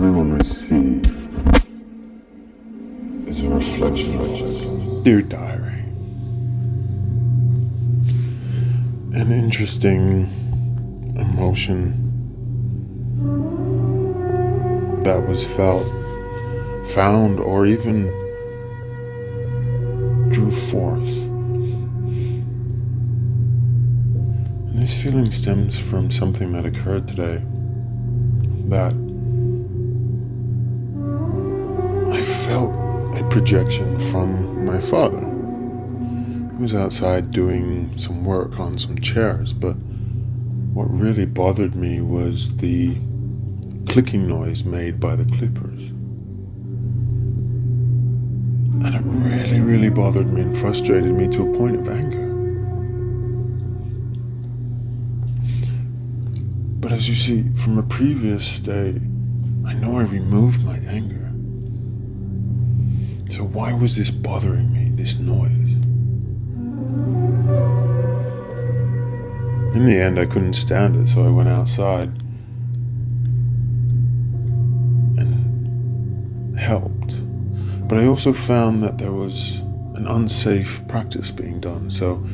everyone receives is a reflection. Dear Diary, an interesting emotion that was felt, found, or even drew forth. And this feeling stems from something that occurred today that I felt a projection from my father. He was outside doing some work on some chairs, but what really bothered me was the clicking noise made by the clippers. And it really bothered me and frustrated me to a point of anger. But as you see, from a previous day, I know I removed my anger. So why was this bothering me, this noise? In the end, I couldn't stand it, so I went outside and helped. But I also found that there was an unsafe practice being done, so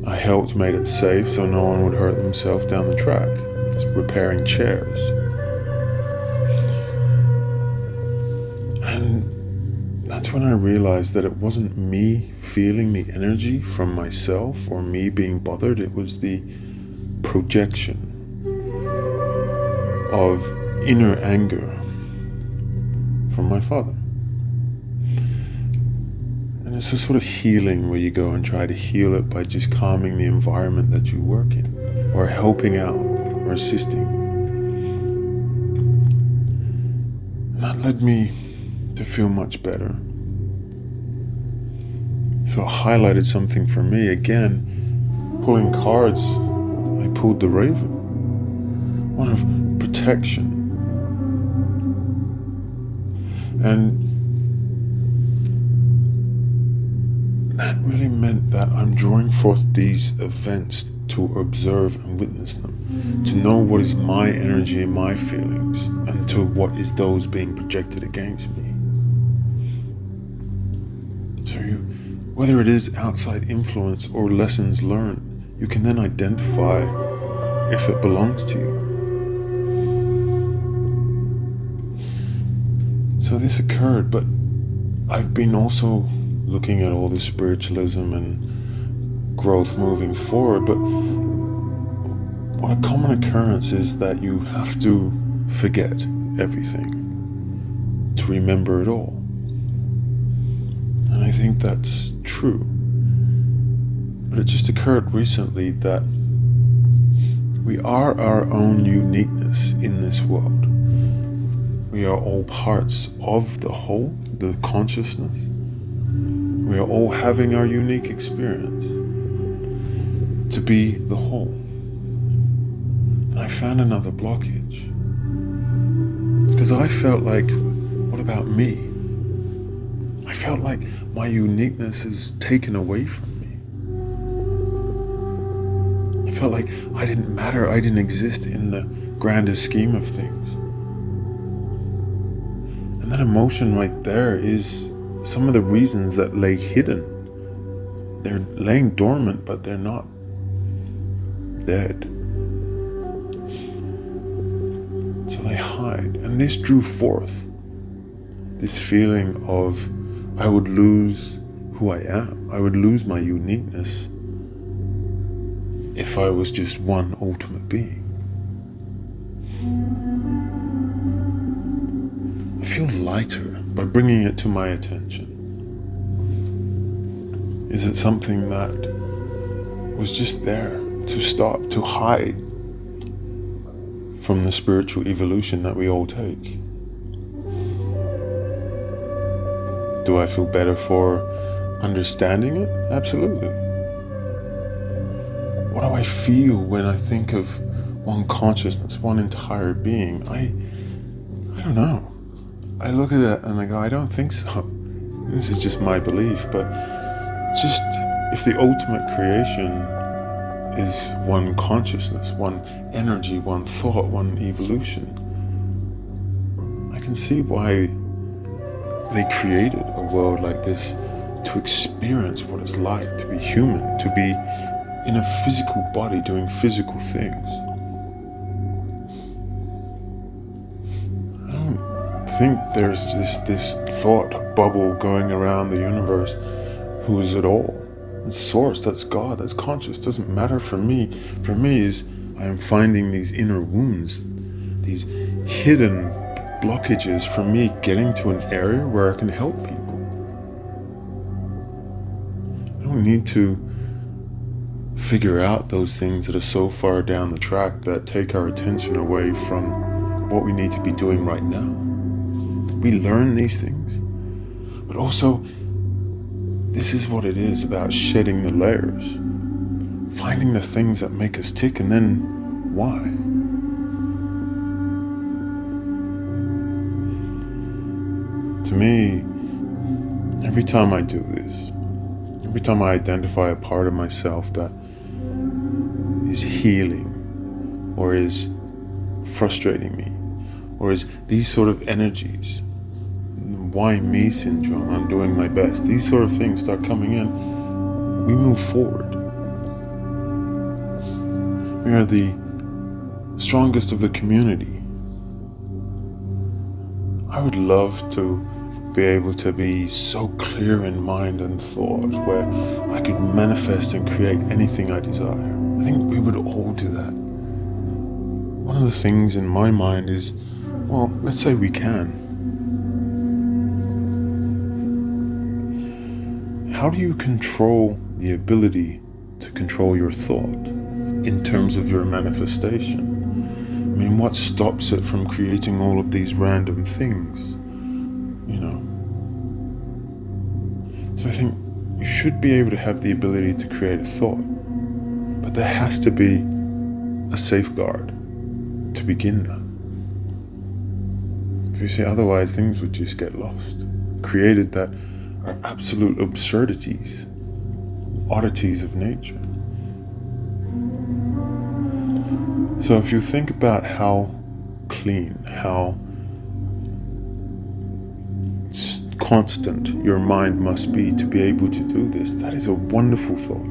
I helped, made it safe so no one would hurt themselves down the track. It's repairing chairs. And that's when I realized that it wasn't me feeling the energy from myself or me being bothered. It was the projection of inner anger from my father. And it's a sort of healing where you go and try to heal it by just calming the environment that you work in, or helping out, or assisting. And that led me to feel much better. So it highlighted something for me. Again, pulling cards, I pulled the Raven. One of protection. And that really meant that I'm drawing forth these events to observe and witness them, to know what is my energy and my feelings, and to what is those being projected against me. So whether it is outside influence or lessons learned, you can then identify if it belongs to you. So this occurred, but I've been also looking at all this spiritualism and growth moving forward, but what a common occurrence is that you have to forget everything to remember it all. And I think that's true. But it just occurred recently that we are our own uniqueness in this world. We are all parts of the whole, the consciousness. We are all having our unique experience to be the whole. And I found another blockage. Because I felt like, what about me? I felt like my uniqueness is taken away from me. I felt like I didn't matter, I didn't exist in the grander scheme of things. And that emotion right there is some of the reasons that lay hidden. They're laying dormant, but they're not dead. So they hide. And this drew forth this feeling of I would lose who I am. I would lose my uniqueness if I was just one ultimate being. I feel lighter by bringing it to my attention. Is it something that was just there to stop, to hide from the spiritual evolution that we all take? Do I feel better for understanding it? Absolutely. What do I feel when I think of one consciousness, one entire being? I don't know. I look at it and I go, I don't think so. This is just my belief, but just if the ultimate creation is one consciousness, one energy, one thought, one evolution, can see why they created a world like this, to experience what it's like to be human, to be in a physical body doing physical things. I don't think there's this thought bubble going around the universe who is it all. It's source, that's God, that's conscious. Doesn't matter for me. For me is I am finding these inner wounds, these hidden blockages for me getting to an area where I can help people. I don't need to figure out those things that are so far down the track that take our attention away from what we need to be doing right now. We learn these things, but also this is what it is about shedding the layers, finding the things that make us tick, and then why. To me, every time I do this, every time I identify a part of myself that is healing or is frustrating me, or is these sort of energies, why me syndrome, I'm doing my best, these sort of things start coming in, we move forward. We are the strongest of the community. I would love to be able to be so clear in mind and thought where I could manifest and create anything I desire. I think we would all do that. One of the things in my mind is, well, let's say we can. How do you control the ability to control your thought in terms of your manifestation? I mean, what stops it from creating all of these random things? So I think you should be able to have the ability to create a thought, but there has to be a safeguard to begin that. If you say otherwise, things would just get lost, created that are absolute absurdities, oddities of nature. So if you think about how clean, how constant your mind must be to be able to do this, that is a wonderful thought.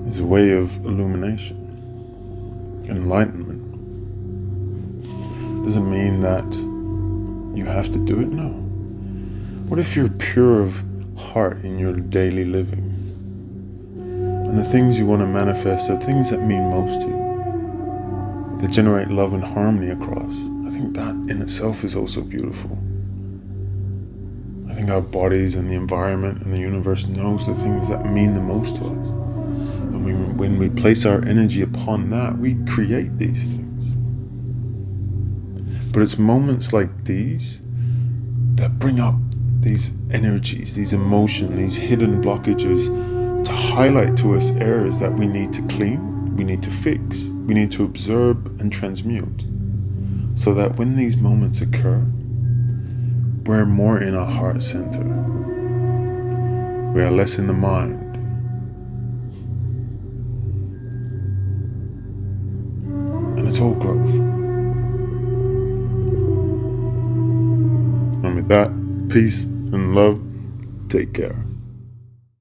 It's a way of illumination, enlightenment. Doesn't mean that you have to do it, no. What if you're pure of heart in your daily living? And the things you want to manifest are things that mean most to you, that generate love and harmony across. I think that in itself is also beautiful. I think our bodies and the environment and the universe knows the things that mean the most to us. And when we place our energy upon that, we create these things. But it's moments like these that bring up these energies, these emotions, these hidden blockages to highlight to us areas that we need to clean, we need to fix, we need to observe and transmute. So that when these moments occur, we're more in our heart center. We are less in the mind. And it's all growth. And with that, peace and love, take care.